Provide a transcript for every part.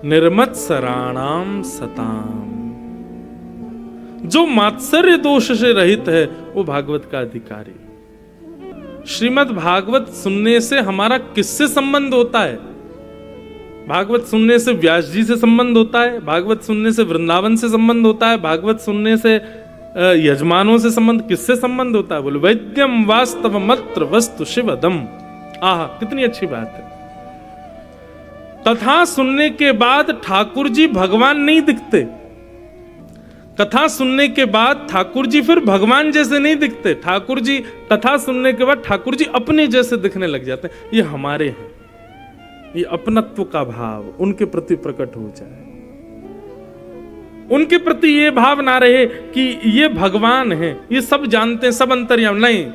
निर्मत्सराणाम सताम। जो मात्सर्य दोष से रहित है वो भागवत का अधिकारी। श्रीमद् भागवत सुनने से हमारा किससे संबंध होता है? भागवत सुनने से व्यास जी से संबंध होता है, भागवत सुनने से वृंदावन से संबंध होता है, भागवत सुनने से यजमानों से संबंध, किससे संबंध होता है? बोले वैद्यम वास्तव मत्र वस्तु शिवदम। आह, कितनी अच्छी बात है। कथा सुनने के बाद ठाकुर जी भगवान नहीं दिखते। कथा सुनने के बाद ठाकुर जी फिर भगवान जैसे नहीं दिखते। ठाकुर जी कथा सुनने के बाद ठाकुर जी अपने जैसे दिखने लग जाते हैं। ये हमारे हैं, ये अपनत्व का भाव उनके प्रति प्रकट हो जाए। उनके प्रति ये भाव ना रहे कि ये भगवान हैं, ये सब जानते हैं, सब अंतर्यामी। नहीं,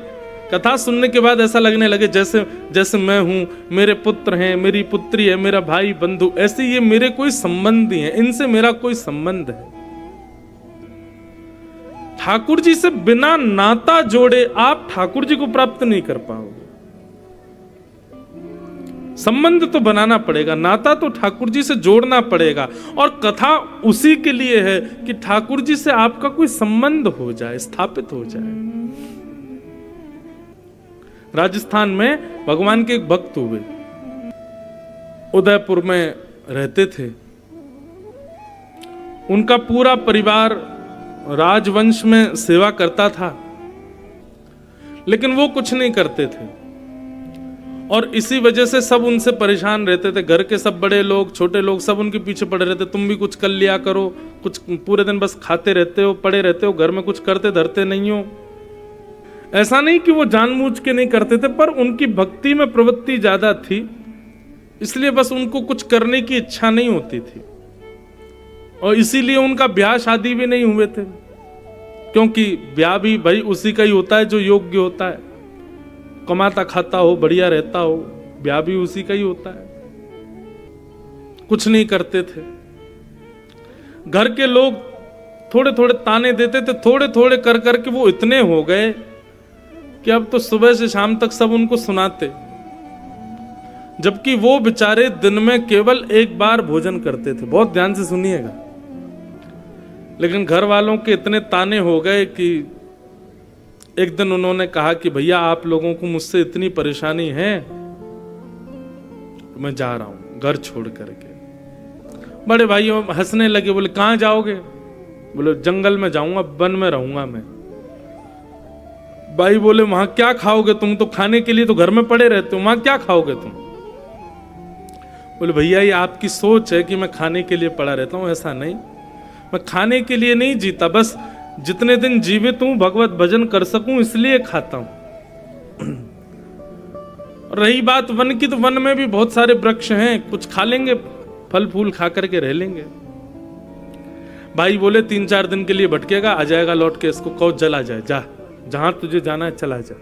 कथा सुनने के बाद ऐसा लगने लगे जैसे जैसे मैं हूं, मेरे पुत्र हैं, मेरी पुत्री है, मेरा भाई बंधु, ऐसे ये मेरे कोई संबंधी हैं, इनसे मेरा कोई संबंध है। ठाकुर जी से बिना नाता जोड़े आप ठाकुर जी को प्राप्त नहीं कर पाओगे। संबंध तो बनाना पड़ेगा, नाता तो ठाकुर जी से जोड़ना पड़ेगा। और कथा उसी के लिए है कि ठाकुर जी से आपका कोई संबंध हो जाए, स्थापित हो जाए। राजस्थान में भगवान के एक भक्त हुए, उदयपुर में रहते थे। उनका पूरा परिवार राजवंश में सेवा करता था, लेकिन वो कुछ नहीं करते थे और इसी वजह से सब उनसे परेशान रहते थे। घर के सब बड़े लोग, छोटे लोग, सब उनके पीछे पड़े रहते। तुम भी कुछ कर लिया करो, कुछ पूरे दिन बस खाते रहते हो, पड़े रहते हो, घर में कुछ करते धरते नहीं हो। ऐसा नहीं कि वो जानबूझ के नहीं करते थे, पर उनकी भक्ति में प्रवृत्ति ज्यादा थी, इसलिए बस उनको कुछ करने की इच्छा नहीं होती थी। और इसीलिए उनका ब्याह शादी भी नहीं हुए थे, क्योंकि ब्याह भी भाई उसी का ही होता है जो योग्य होता है। कमाता खाता हो, बढ़िया रहता हो, ब्याह भी उसी का ही होता है। कुछ नहीं करते थे। घर के लोग थोड़े थोड़े ताने देते थे, थोड़े थोड़े कर करके वो इतने हो गए कि अब तो सुबह से शाम तक सब उनको सुनाते, जबकि वो बेचारे दिन में केवल एक बार भोजन करते थे। बहुत ध्यान से सुनिएगा। लेकिन घर वालों के इतने ताने हो गए कि एक दिन उन्होंने कहा कि भैया आप लोगों को मुझसे इतनी परेशानी है, मैं जा रहा हूं घर छोड़ करके। बड़े भाइयों हंसने लगे, बोले कहां जाओगे? बोले जंगल में जाऊंगा, वन में रहूंगा मैं। भाई बोले वहां क्या खाओगे तुम? तो खाने के लिए तो घर में पड़े रहते हो, वहां क्या खाओगे तुम? बोले भैया ये आपकी सोच है कि मैं खाने के लिए पड़ा रहता हूं। ऐसा नहीं, मैं खाने के लिए नहीं जीता, बस जितने दिन जीवित हूं भगवत भजन कर सकूं इसलिए खाता हूं। रही बात वन की, तो वन में भी बहुत सारे वृक्ष हैं, कुछ खा लेंगे, फल फूल खा करके रह लेंगे। भाई बोले 3-4 दिन के लिए भटकेगा, आ जाएगा लौट के, इसको कहो चला जाए, जा जहां तुझे जाना है चला जा।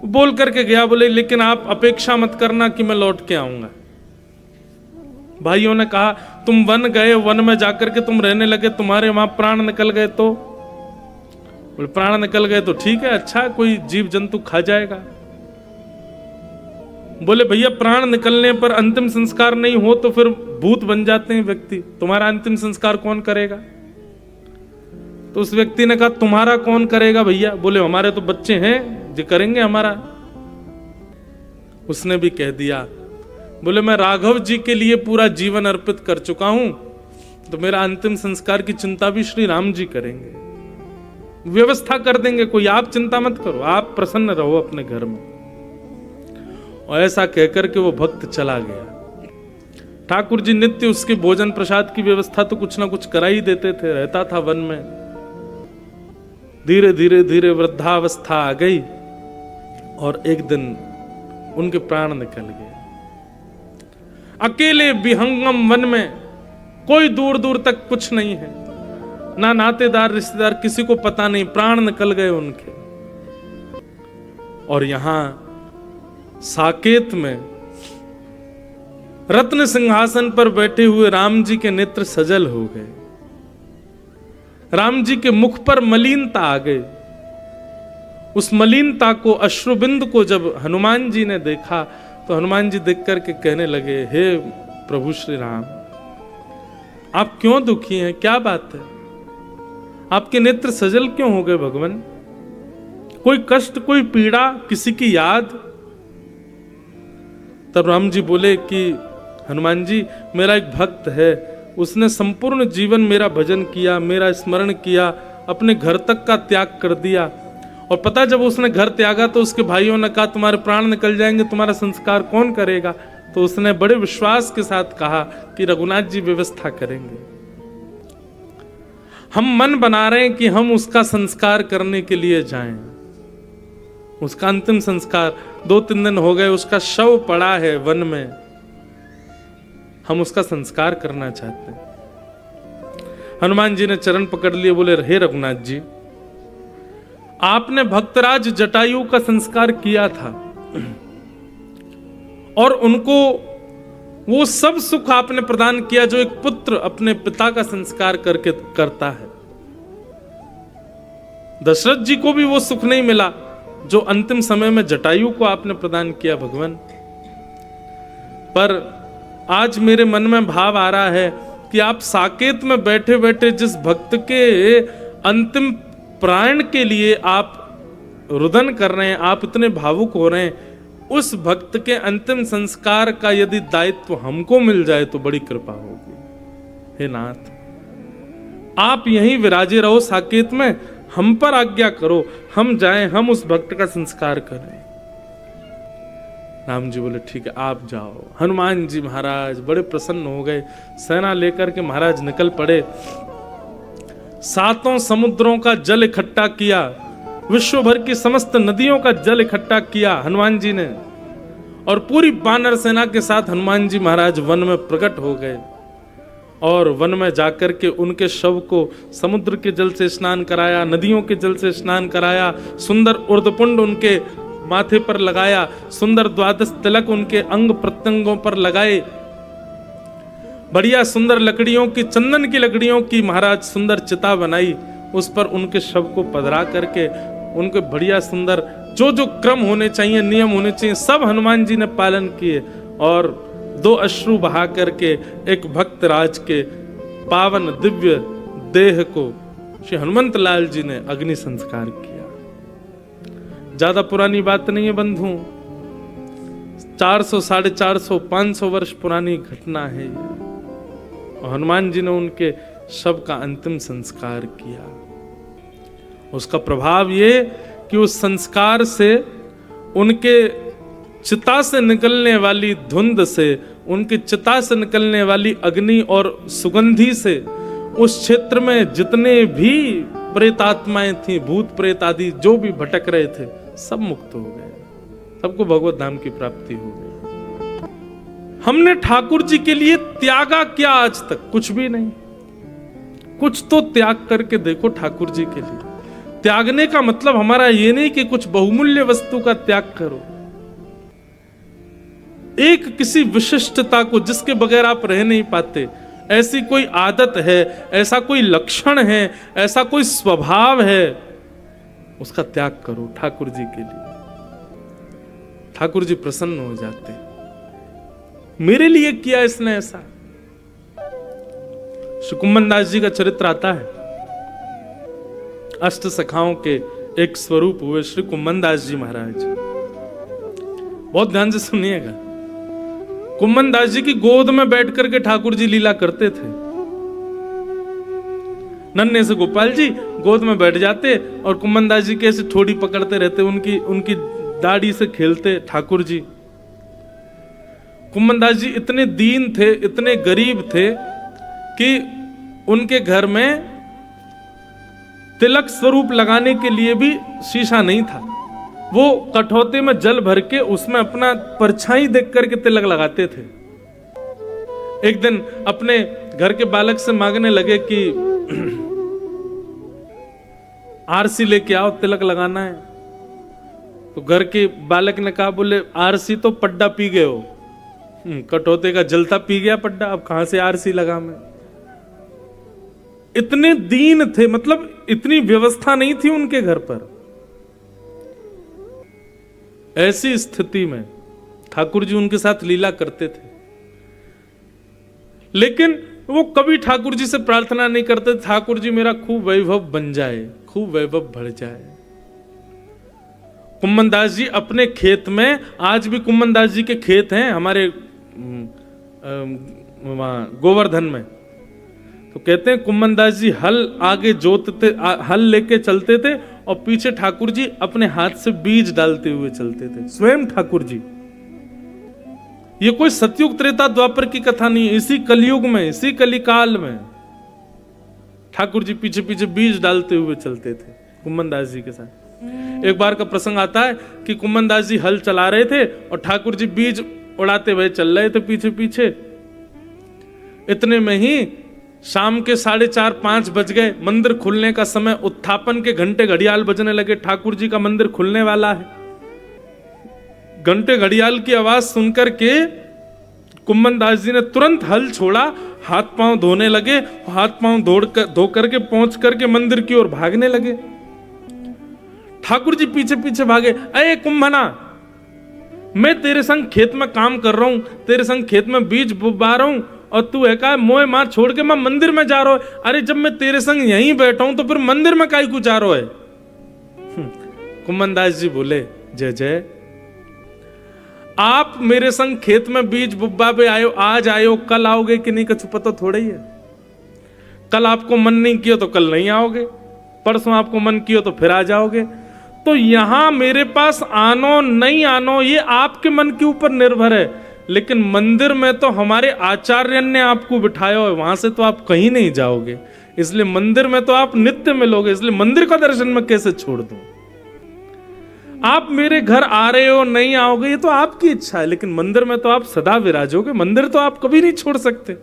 बोल करके गया। बोले लेकिन आप अपेक्षा मत करना कि मैं लौट के आऊंगा। भाइयों ने कहा तुम वन गए, वन में जाकर के तुम रहने लगे, तुम्हारे वहां प्राण निकल गए तो? बोले प्राण निकल गए तो ठीक है, अच्छा कोई जीव जंतु खा जाएगा। बोले भैया प्राण निकलने पर अंतिम संस्कार नहीं हो तो फिर भूत बन जाते हैं व्यक्ति, तुम्हारा अंतिम संस्कार कौन करेगा? तो उस व्यक्ति ने कहा तुम्हारा कौन करेगा भैया? बोले हमारे तो बच्चे हैं जो करेंगे हमारा। उसने भी कह दिया, बोले मैं राघव जी के लिए पूरा जीवन अर्पित कर चुका हूं, तो मेरा अंतिम संस्कार की चिंता भी श्री राम जी करेंगे, व्यवस्था कर देंगे, कोई आप चिंता मत करो, आप प्रसन्न रहो अपने घर में। और ऐसा कहकर के वो भक्त चला गया। ठाकुर जी नित्य उसके भोजन प्रसाद की व्यवस्था तो कुछ ना कुछ करा ही देते थे, रहता था वन में। धीरे धीरे धीरे वृद्धावस्था आ गई और एक दिन उनके प्राण निकल गए। अकेले विहंगम वन में, कोई दूर दूर तक कुछ नहीं है, ना नातेदार रिश्तेदार, किसी को पता नहीं, प्राण निकल गए उनके। और यहां साकेत में रत्न सिंहासन पर बैठे हुए राम जी के नेत्र सजल हो गए। राम जी के मुख पर मलिनता आ गई। उस मलिनता को, अश्रुबिंद को जब हनुमान जी ने देखा तो हनुमान जी देख करके कहने लगे, हे प्रभु श्री राम, आप क्यों दुखी हैं, क्या बात है, आपके नेत्र सजल क्यों हो गए भगवान, कोई कष्ट, कोई पीड़ा, किसी की याद? तब राम जी बोले कि हनुमान जी, मेरा एक भक्त है, उसने संपूर्ण जीवन मेरा भजन किया, मेरा स्मरण किया, अपने घर तक का त्याग कर दिया। और पता, जब उसने घर त्यागा तो उसके भाइयों ने कहा तुम्हारे प्राण निकल जाएंगे, तुम्हारा संस्कार कौन करेगा? तो उसने बड़े विश्वास के साथ कहा कि रघुनाथ जी व्यवस्था करेंगे। हम मन बना रहे हैं कि हम उसका संस्कार करने के लिए जाएं। उसका अंतिम संस्कार 2-3 दिन हो गए, उसका शव पड़ा है वन में, हम उसका संस्कार करना चाहते हैं। हनुमान जी ने चरण पकड़ लिए, बोले हे रघुनाथ जी, आपने भक्तराज जटायु का संस्कार किया था और उनको वो सब सुख आपने प्रदान किया जो एक पुत्र अपने पिता का संस्कार करके करता है। दशरथ जी को भी वो सुख नहीं मिला जो अंतिम समय में जटायु को आपने प्रदान किया भगवान। पर आज मेरे मन में भाव आ रहा है कि आप साकेत में बैठे बैठे जिस भक्त के अंतिम प्राण के लिए आप रुदन कर रहे हैं, आप इतने भावुक हो रहे हैं, उस भक्त के अंतिम संस्कार का यदि दायित्व हमको मिल जाए तो बड़ी कृपा होगी। हे नाथ, आप यहीं विराजे रहो साकेत में, हम पर आज्ञा करो, हम जाएं, हम उस भक्त का संस्कार करें। राम जी बोले ठीक है, आप जाओ। हनुमान जी महाराज बड़े प्रसन्न हो गए, सेना लेकर के महाराज निकल पड़े। 7 समुद्रों का जल इकट्ठा किया, विश्व भर की समस्त नदियों का जल इकट्ठा किया हनुमान जी ने, और पूरी वानर सेना के साथ हनुमान जी महाराज वन में प्रकट हो गए। और वन में जाकर के उनके शव को समुद्र के जल से स्नान कराया, नदियों के जल से स्नान कराया, सुंदर उर्धपुंड उनके माथे पर लगाया, सुंदर 12 तिलक उनके अंग प्रत्यंगों पर लगाए, बढ़िया सुंदर लकड़ियों की, चंदन की लकड़ियों की महाराज सुंदर चिता बनाई, उस पर उनके शव को पधरा करके उनके बढ़िया सुंदर जो जो क्रम होने चाहिए, नियम होने चाहिए, सब हनुमान जी ने पालन किए। और 2 अश्रु बहा करके एक भक्त राज के पावन दिव्य देह को श्री हनुमंत लाल जी ने अग्नि संस्कार किया। ज्यादा पुरानी बात नहीं है बंधु, 400, 450, 500 वर्ष पुरानी घटना है ये। हनुमान जी ने उनके शव का अंतिम संस्कार किया। उसका प्रभाव ये कि उस संस्कार से, उनके चिता से निकलने वाली धुंध से, उनकी चिता से निकलने वाली अग्नि और सुगंधी से उस क्षेत्र में जितने भी प्रेतात्माएं थी, भूत प्रेत आदि जो भी भटक रहे थे, सब मुक्त हो गए, सबको भगवत धाम की प्राप्ति हो गई। हमने ठाकुर जी के लिए त्यागा क्या आज तक? कुछ भी नहीं। कुछ तो त्याग करके देखो ठाकुर जी के लिए। त्यागने का मतलब हमारा ये नहीं कि कुछ बहुमूल्य वस्तु का त्याग करो, एक किसी विशिष्टता को जिसके बगैर आप रह नहीं पाते, ऐसी कोई आदत है, ऐसा कोई लक्षण है, ऐसा कोई स्वभाव है, उसका त्याग करो ठाकुर जी के लिए। ठाकुर जी प्रसन्न हो जाते। मेरे लिए किया इसने ऐसा। श्री कुम्मन दास जी का चरित्र आता है। अष्ट सखाओं के एक स्वरूप हुए श्री कुम्मन दास जी महाराज। बहुत ध्यान से सुनिएगा। कुम्मन दास जी की गोद में बैठ करके ठाकुर जी लीला करते थे। नन्हे से गोपाल जी गोद में बैठ जाते और कुम्मन दास जी कैसे ठोड़ी पकड़ते रहते, उनकी दाढ़ी से खेलते ठाकुर जी। कुम्मन दास जी इतने दीन थे, इतने गरीब थे कि उनके घर में तिलक स्वरूप लगाने के लिए भी शीशा नहीं था। वो कठौते में जल भर के उसमें अपना परछाई देख करके तिलक लगाते थे। एक दिन अपने घर के बालक से मांगने लगे कि आरसी लेके आओ, तिलक लगाना है। तो घर के बालक ने कहा, बोले आरसी तो पड्डा पी गए हो, कटौते का जलता पी गया पड्डा, अब कहां से आरसी लगा मैं। इतने दीन थे, मतलब इतनी व्यवस्था नहीं थी उनके घर पर। ऐसी स्थिति में ठाकुर जी उनके साथ लीला करते थे। लेकिन वो कभी ठाकुर जी से प्रार्थना नहीं करते ठाकुर जी मेरा खूब वैभव बन जाए, खूब वैभव बढ़ जाए। कुम्मन दास जी अपने खेत में, आज भी कुम्मन दास जी के खेत हैं हमारे वहां गोवर्धन में, तो कहते हैं कुम्मन दास जी हल आगे जोतते, हल लेके चलते थे और पीछे ठाकुर जी अपने हाथ से बीज डालते हुए चलते थे, स्वयं ठाकुर जी। ये कोई सतयुग त्रेता द्वापर की कथा नहीं है, इसी कलयुग में, इसी कलिकाल में ठाकुर जी पीछे पीछे बीज डालते हुए चलते थे कुम्मन दास जी के साथ। एक बार का प्रसंग आता है कि कुम्मन दास जी हल चला रहे थे और ठाकुर जी बीज उड़ाते हुए चल रहे थे पीछे पीछे। इतने में ही शाम के 4:30-5 बज गए, मंदिर खुलने का समय, उत्थापन के घंटे घड़ियाल बजने लगे, ठाकुर जी का मंदिर खुलने वाला है। घंटे घड़ियाल की आवाज सुनकर के कुम्मन दास जी ने तुरंत हल छोड़ा, हाथ पांव धोने लगे, हाथ पांव धो करके पहुंच करके मंदिर की ओर भागने लगे। ठाकुर जी पीछे पीछे भागे, अरे कुंभना, मैं तेरे संग खेत में काम कर रहा हूं, तेरे संग खेत में बीज बो रहा हूं और तू है का मोह मार छोड़ के मैं मंदिर में जा रहा हूं। अरे जब मैं तेरे संग यहीं बैठा हूं तो फिर मंदिर में काहे को जा रहा है? कुम्मन दास जी बोले, जय जय, आप मेरे संग खेत में बीज बुब्बा पे आयो, आज आयो, कल आओगे कि नहीं कुछ पता थोड़ा ही है। कल आपको मन नहीं किया तो कल नहीं आओगे, परसों आपको मन किया तो फिर आ जाओगे। तो यहां मेरे पास आनो नहीं आनो ये आपके मन के ऊपर निर्भर है, लेकिन मंदिर में तो हमारे आचार्य ने आपको बिठाया है, वहां से तो आप कहीं नहीं जाओगे, इसलिए मंदिर में तो आप नित्य मिलोगे, इसलिए मंदिर का दर्शन मैं कैसे छोड़ दूं। आप मेरे घर आ रहे हो नहीं आओगे ये तो आपकी इच्छा है, लेकिन मंदिर में तो आप सदा विराजोगे, मंदिर तो आप कभी नहीं छोड़ सकते,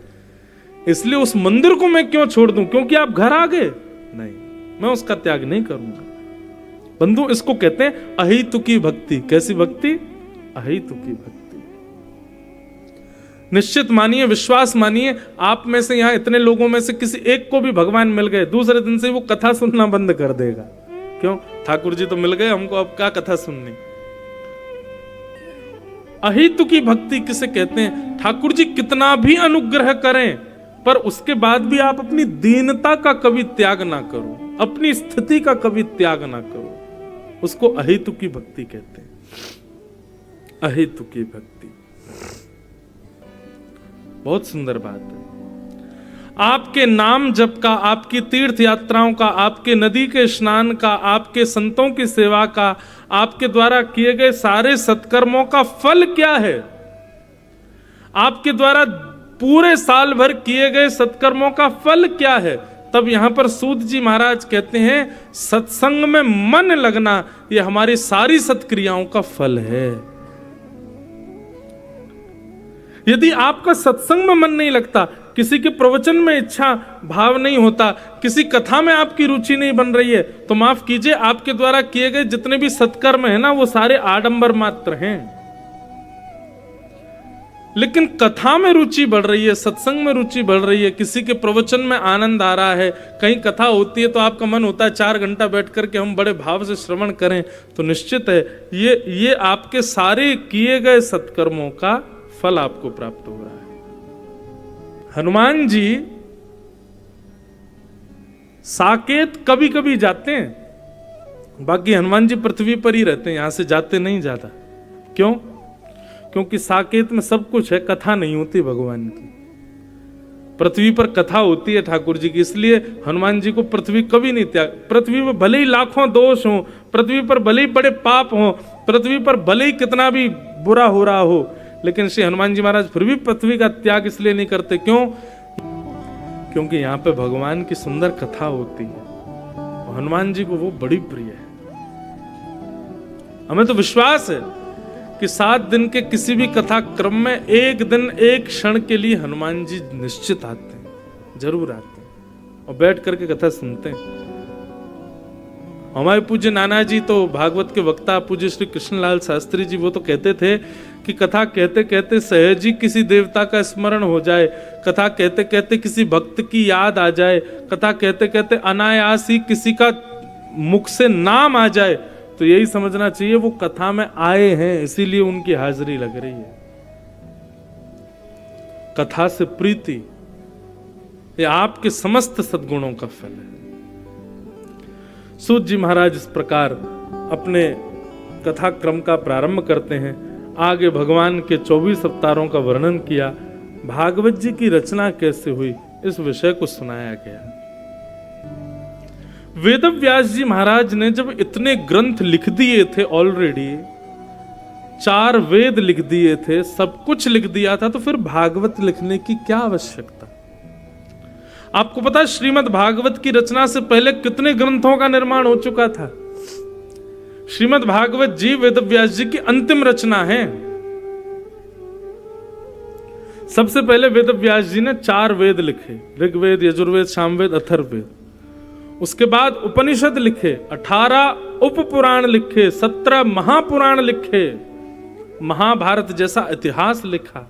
इसलिए उस मंदिर को मैं क्यों छोड़ दूं क्योंकि आप घर आ गए? नहीं, मैं उसका त्याग नहीं करूंगा। बंधु, इसको कहते हैं अहेतुकी भक्ति। कैसी भक्ति? अहेतुकी भक्ति। निश्चित मानिए, विश्वास मानिए, आप में से यहां इतने लोगों में से किसी एक को भी भगवान मिल गए, दूसरे दिन से वो कथा सुनना बंद कर देगा। क्यों? ठाकुर जी तो मिल गए हमको, अब क्या कथा सुननी। अहेतुकी भक्ति किसे कहते हैं? ठाकुर जी कितना भी अनुग्रह करें पर उसके बाद भी आप अपनी दीनता का कभी त्याग ना करो, अपनी स्थिति का कभी त्याग ना करो, उसको अहेतुकी भक्ति कहते हैं। अहेतुकी भक्ति बहुत सुंदर बात है। आपके नाम जप का, आपकी तीर्थ यात्राओं का, आपके नदी के स्नान का, आपके संतों की सेवा का, आपके द्वारा किए गए सारे सत्कर्मों का फल क्या है? आपके द्वारा पूरे साल भर किए गए सत्कर्मों का फल क्या है? तब यहां पर सूत जी महाराज कहते हैं सत्संग में मन लगना ये हमारी सारी सत्क्रियाओं का फल है। यदि आपका सत्संग में मन नहीं लगता, किसी के प्रवचन में इच्छा भाव नहीं होता, किसी कथा में आपकी रुचि नहीं बन रही है, तो माफ कीजिए, आपके द्वारा किए गए जितने भी सत्कर्म है ना वो सारे आडंबर मात्र हैं। लेकिन कथा में रुचि बढ़ रही है, सत्संग में रुचि बढ़ रही है, किसी के प्रवचन में आनंद आ रहा है, कहीं कथा होती है तो आपका मन होता है 4 घंटा बैठ करके हम बड़े भाव से श्रवण करें, तो निश्चित है ये आपके सारे किए गए सत्कर्मों का फल आपको प्राप्त हो रहा है। हनुमान जी साकेत कभी कभी जाते हैं, बाकी हनुमान जी पृथ्वी पर ही रहते हैं, यहां से जाते नहीं ज्यादा। क्यों? क्योंकि साकेत में सब कुछ है, कथा नहीं होती भगवान की। पृथ्वी पर कथा होती है ठाकुर जी की, इसलिए हनुमान जी को पृथ्वी कभी नहीं त्याग। पृथ्वी पर भले ही लाखों दोष हो, पृथ्वी पर भले ही बड़े पाप हो, पृथ्वी पर भले ही कितना भी बुरा हो रहा हो, लेकिन श्री हनुमान जी महाराज फिर भी पृथ्वी का त्याग इसलिए नहीं करते। क्यों? क्योंकि यहां पे भगवान की सुंदर कथा होती है, हनुमान जी को वो बड़ी प्रिय है। हमें तो विश्वास है कि 7 दिन के किसी भी कथा क्रम में एक दिन एक क्षण के लिए हनुमान जी निश्चित आते हैं, जरूर आते हैं और बैठ करके कथा सुनते हैं। हमारे पूज्य नाना जी तो भागवत के वक्ता पूज्य श्री कृष्णलाल शास्त्री जी, वो तो कहते थे कि कथा कहते कहते सहज ही किसी देवता का स्मरण हो जाए, कथा कहते कहते किसी भक्त की याद आ जाए, कथा कहते कहते अनायास ही किसी का मुख से नाम आ जाए, तो यही समझना चाहिए वो कथा में आए हैं, इसीलिए उनकी हाजिरी लग रही है। कथा से प्रीति, ये आपके समस्त सद्गुणों का फल है। सूत जी महाराज इस प्रकार अपने कथा क्रम का प्रारंभ करते हैं। आगे भगवान के 24 अवतारों का वर्णन किया, भागवत जी की रचना कैसे हुई इस विषय को सुनाया गया। वेदव्यास जी महाराज ने जब इतने ग्रंथ लिख दिए थे, ऑलरेडी 4 वेद लिख दिए थे, सब कुछ लिख दिया था, तो फिर भागवत लिखने की क्या आवश्यकता। आपको पता है श्रीमद् भागवत की रचना से पहले कितने ग्रंथों का निर्माण हो चुका था। श्रीमद् भागवत जी वेदव्यास जी की अंतिम रचना है। सबसे पहले वेदव्यास जी ने 4 वेद लिखे, ऋग्वेद, यजुर्वेद, सामवेद, अथर्ववेद। उसके बाद उपनिषद लिखे, 18 उपपुराण लिखे, 17 महापुराण लिखे, महाभारत जैसा इतिहास लिखा।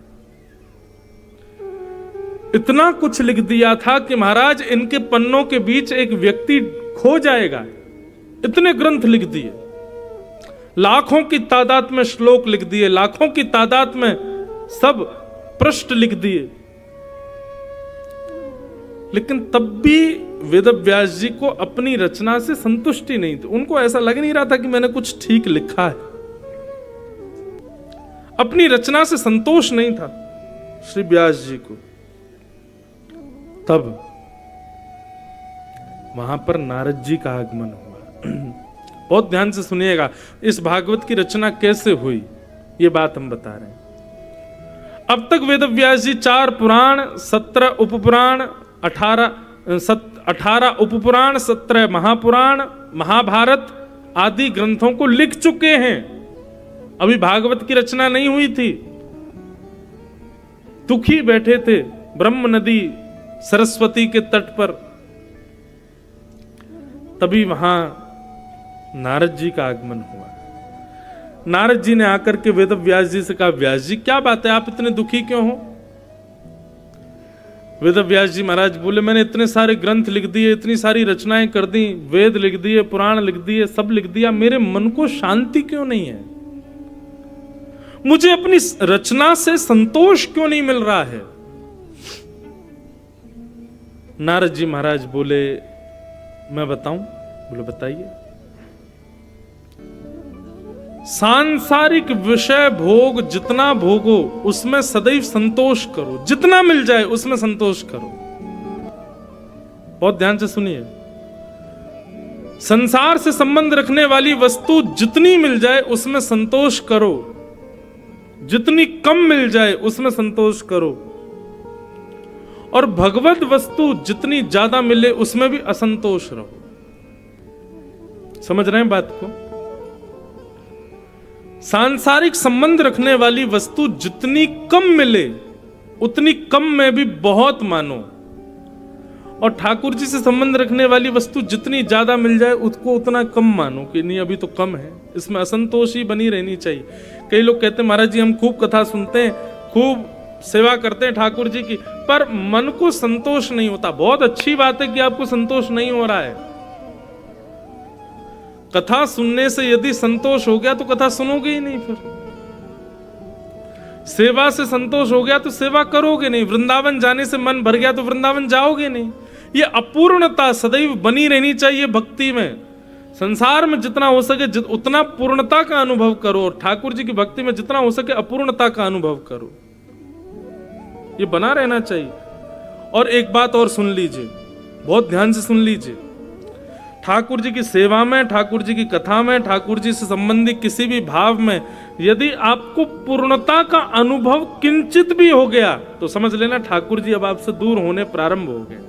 इतना कुछ लिख दिया था कि महाराज इनके पन्नों के बीच एक व्यक्ति खो जाएगा। इतने ग्रंथ लिख दिए, लाखों की तादाद में श्लोक लिख दिए, लाखों की तादाद में सब पृष्ठ लिख दिए। लेकिन तब भी वेदव्यास जी को अपनी रचना से संतुष्टि नहीं थी। उनको ऐसा लग नहीं रहा था कि मैंने कुछ ठीक लिखा है। अपनी रचना से संतोष नहीं था श्री व्यास जी को। तब वहां पर नारद जी का आगमन हुआ। बहुत ध्यान से सुनिएगा, इस भागवत की रचना कैसे हुई ये बात हम बता रहे हैं। अब तक वेदव्यास जी 4 पुराण, 17 उपपुराण, 18 उपपुराण, 17 महापुराण, महाभारत आदि ग्रंथों को लिख चुके हैं। अभी भागवत की रचना नहीं हुई थी। दुखी बैठे थे ब्रह्म नदी सरस्वती के तट पर, तभी वहां नारद जी का आगमन हुआ। नारद जी ने आकर के वेदव्यास जी से कहा, व्यास जी क्या बात है, आप इतने दुखी क्यों हो। वेदव्यास जी महाराज बोले, मैंने इतने सारे ग्रंथ लिख दिए, इतनी सारी रचनाएं कर दी, वेद लिख दिए, पुराण लिख दिए, सब लिख दिया, मेरे मन को शांति क्यों नहीं है, मुझे अपनी रचना से संतोष क्यों नहीं मिल रहा है। नारद जी महाराज बोले, मैं बताऊं। बोले बताइए। सांसारिक विषय भोग जितना भोगो उसमें सदैव संतोष करो, जितना मिल जाए उसमें संतोष करो। बहुत ध्यान से सुनिए, संसार से संबंध रखने वाली वस्तु जितनी मिल जाए उसमें संतोष करो, जितनी कम मिल जाए उसमें संतोष करो, और भगवत वस्तु जितनी ज्यादा मिले उसमें भी असंतोष रहो। समझ रहे हैं बात को। सांसारिक संबंध रखने वाली वस्तु जितनी कम मिले उतनी कम में भी बहुत मानो, और ठाकुर जी से संबंध रखने वाली वस्तु जितनी ज्यादा मिल जाए उसको उतना कम मानो कि नहीं अभी तो कम है, इसमें असंतोष ही बनी रहनी चाहिए। कई लोग कहते हैं महाराज जी हम खूब कथा सुनते हैं, खूब सेवा करते हैं ठाकुर जी की, पर मन को संतोष नहीं होता। बहुत अच्छी बात है कि आपको संतोष नहीं हो रहा है। कथा सुनने से यदि संतोष हो गया तो कथा सुनोगे ही नहीं, फिर सेवा से संतोष हो गया तो सेवा करोगे नहीं, वृंदावन जाने से मन भर गया तो वृंदावन जाओगे नहीं। ये अपूर्णता सदैव बनी रहनी चाहिए भक्ति में। संसार में जितना हो सके उतना पूर्णता का अनुभव करो, और ठाकुर जी की भक्ति में जितना हो सके अपूर्णता का अनुभव करो, ये बना रहना चाहिए। और एक बात और सुन लीजिए, बहुत ध्यान से सुन लीजिए, ठाकुर जी की सेवा में, ठाकुर जी की कथा में, ठाकुर जी से संबंधित किसी भी भाव में यदि आपको पूर्णता का अनुभव किंचित भी हो गया तो समझ लेना ठाकुर जी अब आपसे दूर होने प्रारंभ हो गए।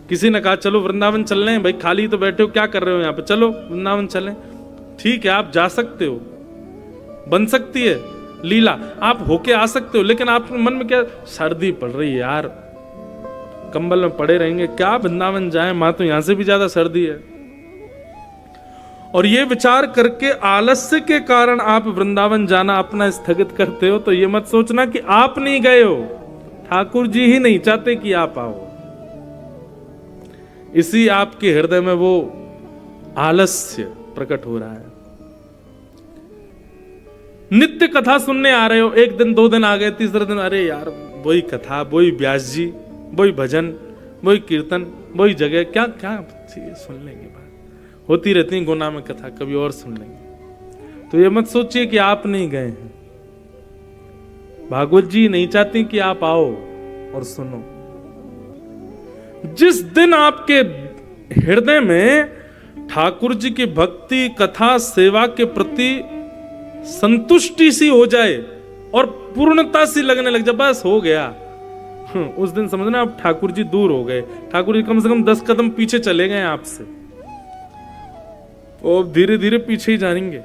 किसी ने कहा चलो वृंदावन चल रहे हैं, भाई खाली तो बैठे हो, क्या कर रहे हो यहाँ पे, चलो वृंदावन चलें। ठीक है, आप जा सकते हो, बन सकती है लीला, आप होके आ सकते हो, लेकिन आपके मन में क्या, सर्दी पड़ रही है यार, कंबल में पड़े रहेंगे, क्या वृंदावन जाएं, मां तो यहां से भी ज्यादा सर्दी है। और ये विचार करके आलस्य के कारण आप वृंदावन जाना अपना स्थगित करते हो, तो ये मत सोचना कि आप नहीं गए हो, ठाकुर जी ही नहीं चाहते कि आप आओ। इसी आपके हृदय में वो आलस्य प्रकट हो रहा है। नित्य कथा सुनने आ रहे हो, एक दिन 2 दिन आ गए, तीसरे दिन अरे यार वही कथा, वही व्यास जी, वही भजन, वही कीर्तन, वही जगह, क्या क्या सुन लेंगे, बात होती रहती है गुना में कथा, कभी और सुन लेंगे। तो ये मत सोचिए कि आप नहीं गए हैं, भागवत जी नहीं चाहती कि आप आओ और सुनो। जिस दिन आपके हृदय में ठाकुर जी की भक्ति, कथा, सेवा के प्रति संतुष्टि सी हो जाए और पूर्णता सी लगने लग जाए, बस हो गया, उस दिन समझना अब ठाकुर जी दूर हो गए, ठाकुर जी कम से कम 10 कदम पीछे चले गए आपसे, और धीरे धीरे पीछे ही जाएंगे।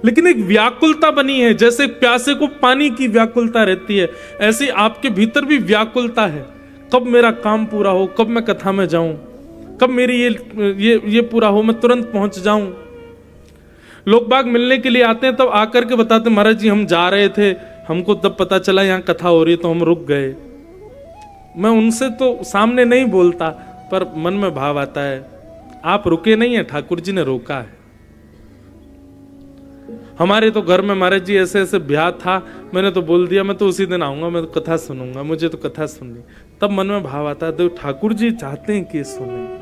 लेकिन एक व्याकुलता बनी है, जैसे प्यासे को पानी की व्याकुलता रहती है, ऐसी आपके भीतर भी व्याकुलता है, कब मेरा काम पूरा हो, कब मैं कथा में जाऊं, कब मेरी ये पूरा हो, मैं तुरंत पहुंच जाऊं। लोग बाग मिलने के लिए आते हैं, तब आकर के बताते महाराज जी हम जा रहे थे, हमको तब पता चला यहाँ कथा हो रही है तो हम रुक गए। मैं उनसे तो सामने नहीं बोलता, पर मन में भाव आता है, आप रुके नहीं है, ठाकुर जी ने रोका है। हमारे तो घर में महाराज जी ऐसे ऐसे ब्याह था, मैंने तो बोल दिया मैं तो उसी दिन आऊंगा, मैं तो कथा सुनूंगा, मुझे तो कथा सुननी। तब मन में भाव आता है, तो ठाकुर जी चाहते हैं कि सुने।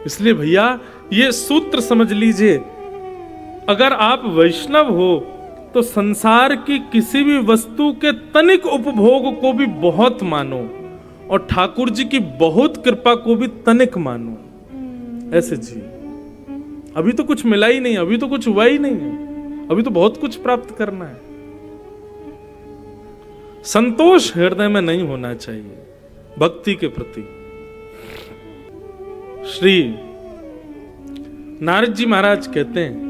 इसलिए भैया ये सूत्र समझ लीजिए, अगर आप वैष्णव हो तो संसार की किसी भी वस्तु के तनिक उपभोग को भी बहुत मानो, और ठाकुर जी की बहुत कृपा को भी तनिक मानो। ऐसे जी, अभी तो कुछ मिला ही नहीं, अभी तो कुछ हुआ ही नहीं है, अभी तो बहुत कुछ प्राप्त करना है। संतोष हृदय में नहीं होना चाहिए भक्ति के प्रति। श्री नारद जी महाराज कहते हैं,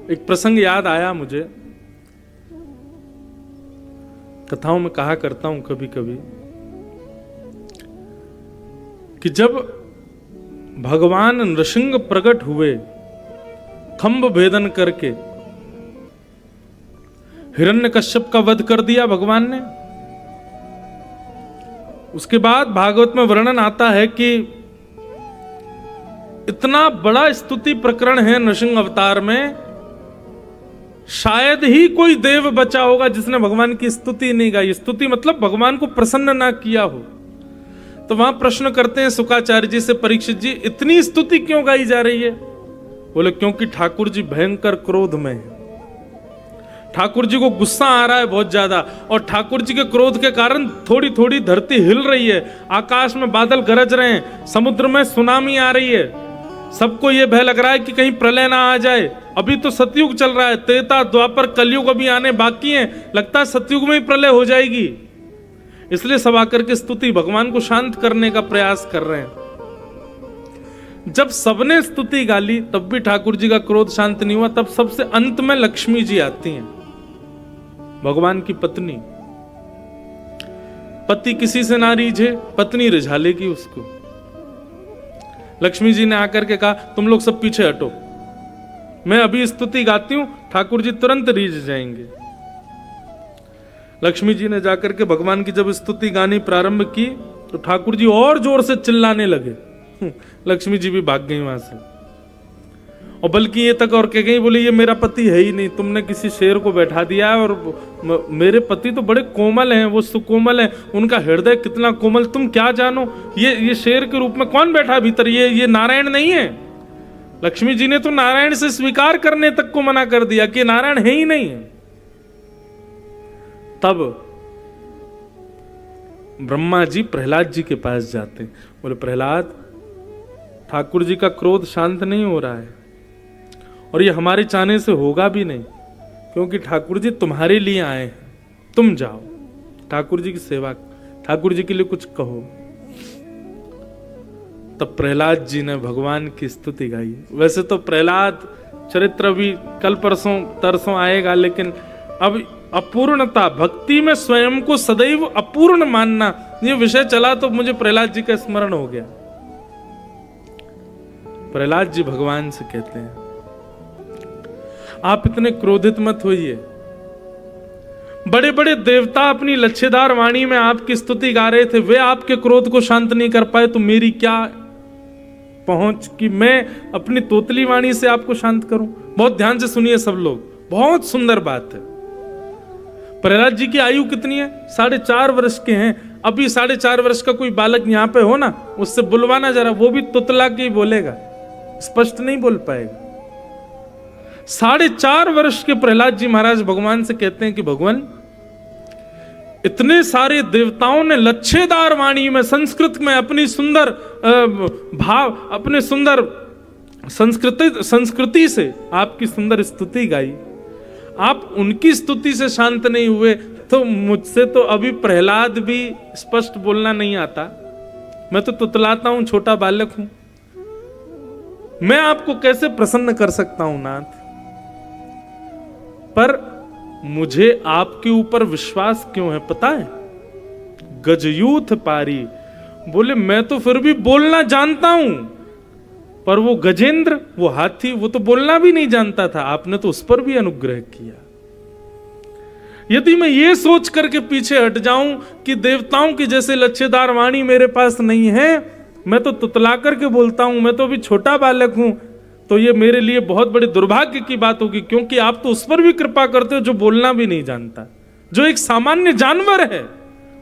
एक प्रसंग याद आया मुझे, कथाओं में कहा करता हूं कभी कभी, कि जब भगवान नृसिंह प्रकट हुए खंभ भेदन करके, हिरण्यकश्यप का वध कर दिया भगवान ने। उसके बाद भागवत में वर्णन आता है कि इतना बड़ा स्तुति प्रकरण है नृसिंह अवतार में, शायद ही कोई देव बचा होगा जिसने भगवान की स्तुति नहीं गाई। स्तुति मतलब भगवान को प्रसन्न ना किया हो। तो वहां प्रश्न करते हैं शुकाचार्य जी से, परीक्षित जी इतनी स्तुति क्यों गाई जा रही है? बोले क्योंकि ठाकुर जी भयंकर क्रोध में है, ठाकुर जी को गुस्सा आ रहा है बहुत ज्यादा, और ठाकुर जी के क्रोध के कारण थोड़ी थोड़ी धरती हिल रही है, आकाश में बादल गरज रहे हैं, समुद्र में सुनामी आ रही है, सबको यह भय लग रहा है कि कहीं प्रलय ना आ जाए। अभी तो सतयुग चल रहा है, त्रेता द्वापर कलयुग अभी आने बाकी है, लगता है सतयुग में ही प्रलय हो जाएगी। इसलिए सब आकर के स्तुति भगवान को शांत करने का प्रयास कर रहे हैं। जब सबने स्तुति गाली तब भी ठाकुर जी का क्रोध शांत नहीं हुआ। तब सबसे अंत में लक्ष्मी जी आती हैं, भगवान की पत्नी। पति किसी से ना रीझे, पत्नी रिझा लेगी उसको। लक्ष्मी जी ने आकर के कहा तुम लोग सब पीछे हटो, मैं अभी स्तुति गाती हूं, ठाकुर जी तुरंत रीझ जाएंगे। लक्ष्मी जी ने जाकर के भगवान की जब स्तुति गानी प्रारंभ की तो ठाकुर जी और जोर से चिल्लाने लगे। लक्ष्मी जी भी भाग गई वहां से, और बल्कि ये तक और कह गई, बोले ये मेरा पति है ही नहीं, तुमने किसी शेर को बैठा दिया है, और मेरे पति तो बड़े कोमल हैं, वो सुकोमल हैं, उनका हृदय कितना कोमल तुम क्या जानो, ये शेर के रूप में कौन बैठा भीतर, ये नारायण नहीं है। लक्ष्मी जी ने तो नारायण से स्वीकार करने तक को मना कर दिया कि नारायण है ही नहीं है। तब ब्रह्मा जी प्रहलाद जी के पास जाते हैं, बोले प्रहलाद ठाकुर जी का क्रोध शांत नहीं हो रहा है, और ये हमारे चाहने से होगा भी नहीं, क्योंकि ठाकुर जी तुम्हारे लिए आए हैं, तुम जाओ ठाकुर जी की सेवा, ठाकुर जी के लिए कुछ कहो। तब प्रहलाद जी ने भगवान की स्तुति गाई। वैसे तो प्रहलाद चरित्र भी कल परसों तरसों आएगा, लेकिन अब अपूर्णता, भक्ति में स्वयं को सदैव अपूर्ण मानना, ये विषय चला तो मुझे प्रहलाद जी का स्मरण हो गया। प्रहलाद जी भगवान से कहते हैं आप इतने क्रोधित मत होइए, बड़े बड़े देवता अपनी लच्छेदार वाणी में आपकी स्तुति गा रहे थे, वे आपके क्रोध को शांत नहीं कर पाए, तो मेरी क्या पहुंच कि मैं अपनी तोतली वाणी से आपको शांत करूं? बहुत ध्यान से सुनिए सब लोग, बहुत सुंदर बात है। प्रहलाद जी की आयु कितनी है? 4.5 वर्ष के हैं। अभी 4.5 वर्ष का कोई बालक यहाँ पे हो ना, उससे बुलवाना जरा, वो भी तुतला के ही बोलेगा, स्पष्ट नहीं बोल पाएगा। 4.5 वर्ष के प्रहलाद जी महाराज भगवान से कहते हैं कि भगवान, इतने सारे देवताओं ने लच्छेदार वाणी में, संस्कृत में अपनी सुंदर भाव, अपने सुंदर संस्कृति से आपकी सुंदर स्तुति गाई, आप उनकी स्तुति से शांत नहीं हुए, तो मुझसे तो अभी प्रहलाद भी स्पष्ट बोलना नहीं आता, मैं तो तुतलाता हूं, छोटा बालक हूं, मैं आपको कैसे प्रसन्न कर सकता हूं नाथ? पर मुझे आपके ऊपर विश्वास क्यों है पता है? गजयूथ पारी, बोले मैं तो फिर भी बोलना जानता हूं, पर वो गजेंद्र, वो हाथी, वो तो बोलना भी नहीं जानता था, आपने तो उस पर भी अनुग्रह किया। यदि मैं ये सोच करके पीछे हट जाऊं कि देवताओं की जैसे लच्छेदार वाणी मेरे पास नहीं है, मैं तो तुतला करके बोलता हूं, मैं तो अभी छोटा बालक हूं, तो ये मेरे लिए बहुत बड़े दुर्भाग्य की बात होगी, क्योंकि आप तो उस पर भी कृपा करते हो जो बोलना भी नहीं जानता, जो एक सामान्य जानवर है,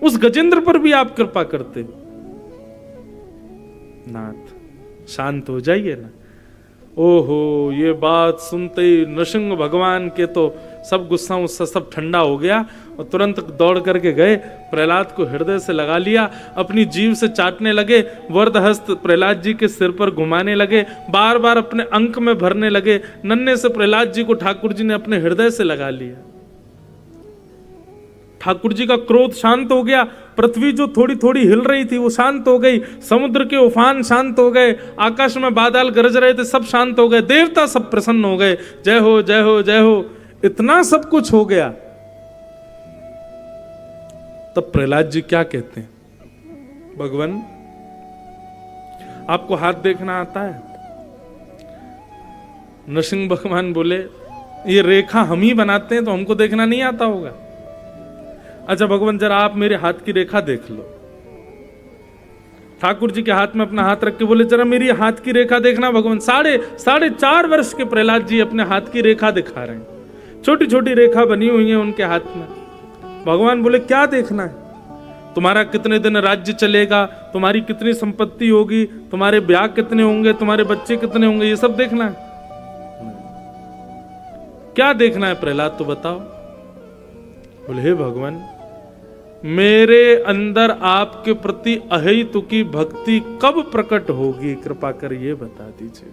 उस गजेंद्र पर भी आप कृपा करते हो। नाथ शांत हो जाइए ना। ओहो, ये बात सुनते ही नृसिंह भगवान के तो सब गुस्सा उससे सब ठंडा हो गया और तुरंत दौड़ करके गए, प्रहलाद को हृदय से लगा लिया, अपनी जीभ से चाटने लगे, वरदहस्त प्रहलाद जी के सिर पर घुमाने लगे, बार बार अपने अंक में भरने लगे। नन्हे से प्रहलाद जी को ठाकुर जी ने अपने हृदय से लगा लिया। ठाकुर जी का क्रोध शांत हो गया, पृथ्वी जो थोड़ी थोड़ी हिल रही थी वो शांत हो गई, समुद्र के उफान शांत हो गए, आकाश में बादल गरज रहे थे सब शांत हो गए, देवता सब प्रसन्न हो गए, जय हो जय हो जय हो, इतना सब कुछ हो गया। तब प्रहलाद जी क्या कहते हैं? भगवान, आपको हाथ देखना आता है? नृसिंह भगवान बोले, ये रेखा हम ही बनाते हैं तो हमको देखना नहीं आता होगा? अच्छा भगवान, जरा आप मेरे हाथ की रेखा देख लो। ठाकुर जी के हाथ में अपना हाथ रख के बोले, जरा मेरी हाथ की रेखा देखना भगवान। 4.5 वर्ष के प्रहलाद जी अपने हाथ की रेखा दिखा रहे हैं, छोटी छोटी रेखा बनी हुई है उनके हाथ में। भगवान बोले, क्या देखना है? तुम्हारा कितने दिन राज्य चलेगा, तुम्हारी कितनी संपत्ति होगी, तुम्हारे ब्याह कितने होंगे, तुम्हारे बच्चे कितने होंगे, ये सब देखना है? क्या देखना है प्रहलाद, तो बताओ। बोले, हे भगवान, मेरे अंदर आपके प्रति अहेतुकी भक्ति कब प्रकट होगी, कृपा कर ये बता दीजिए।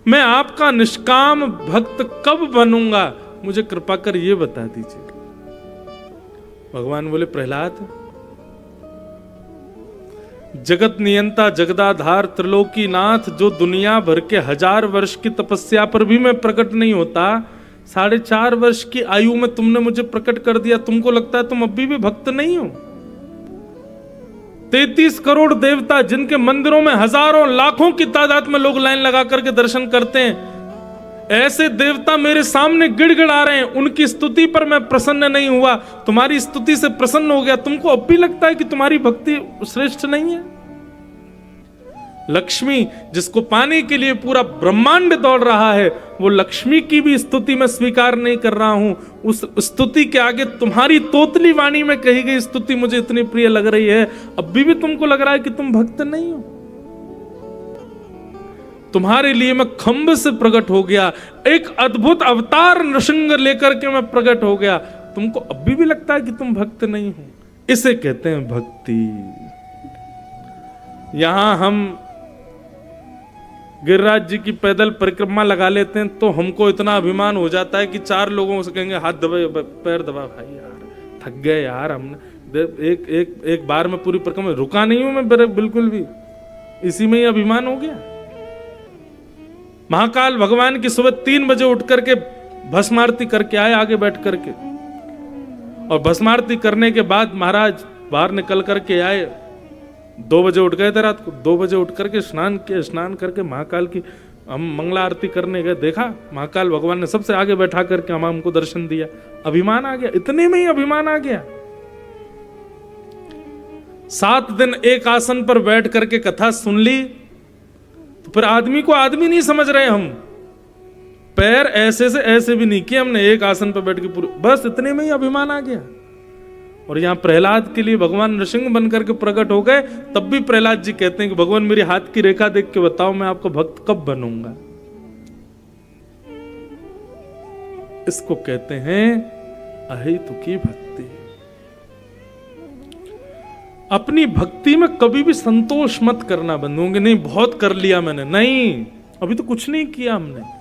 मैं आपका निष्काम भक्त कब बनूंगा, मुझे कृपा कर ये बता दीजिए। भगवान बोले, प्रहलाद, जगत नियंता जगदाधार त्रिलोकी नाथ, जो दुनिया भर के 1000 वर्ष की तपस्या पर भी मैं प्रकट नहीं होता, 4.5 वर्ष की आयु में तुमने मुझे प्रकट कर दिया, तुमको लगता है तुम अभी भी भक्त नहीं हो? 33 करोड़ देवता, जिनके मंदिरों में हजारों लाखों की तादाद में लोग लाइन लगा करके दर्शन करते हैं, ऐसे देवता मेरे सामने गिड़गिड़ा रहे हैं, उनकी स्तुति पर मैं प्रसन्न नहीं हुआ, तुम्हारी स्तुति से प्रसन्न हो गया, तुमको अब भी लगता है कि तुम्हारी भक्ति श्रेष्ठ नहीं है? लक्ष्मी, जिसको पाने के लिए पूरा ब्रह्मांड दौड़ रहा है, वो लक्ष्मी की भी स्तुति मैं स्वीकार नहीं कर रहा हूं, उस स्तुति के आगे तुम्हारी तोतली वाणी में कही गई स्तुति मुझे इतनी प्रिय लग रही है, अब भी तुमको लग रहा है कि तुम भक्त नहीं हो? तुम्हारे लिए मैं खंभ से प्रकट हो गया, एक अद्भुत अवतार नृसिंह लेकर के मैं प्रकट हो गया, तुमको अभी भी लगता है कि तुम भक्त नहीं हो? इसे कहते हैं भक्ति। यहां हम गिरिराज जी की पैदल परिक्रमा लगा लेते हैं तो हमको इतना अभिमान हो जाता है कि 4 लोगों से कहेंगे हाथ दबाए, पैर दबा, भाई यार थक गए यार, हमने एक बार में पूरी परिक्रमा रुका नहीं हूं मैं बिल्कुल भी, इसी में ही अभिमान हो गया। महाकाल भगवान की सुबह 3 बजे उठ करके भस्म आरती करके आए आगे बैठ करके, और भस्म आरती करने के बाद महाराज बाहर निकल करके आए, 2 बजे उठ गए थे रात को, 2 बजे उठ करके स्नान किया, स्नान करके महाकाल की हम मंगला आरती करने गए, देखा महाकाल भगवान ने सबसे आगे बैठा करके हमको दर्शन दिया, अभिमान आ गया, इतने में ही अभिमान आ गया। 7 दिन एक आसन पर बैठ करके कथा सुन ली, तो फिर आदमी को आदमी नहीं समझ रहे हम। पैर ऐसे से ऐसे भी नहीं किए हमने, एक आसन पर बैठ के पूरे, बस इतने में ही अभिमान आ गया। और यहां प्रहलाद के लिए भगवान नृसिंह बनकर के प्रकट हो गए, तब भी प्रहलाद जी कहते हैं कि भगवान मेरी हाथ की रेखा देख के बताओ मैं आपका भक्त कब बनूंगा। इसको कहते हैं अहेतुकी भक्ति। अपनी भक्ति में कभी भी संतोष मत करना बंधुओं, नहीं बहुत कर लिया मैंने, नहीं, अभी तो कुछ नहीं किया हमने।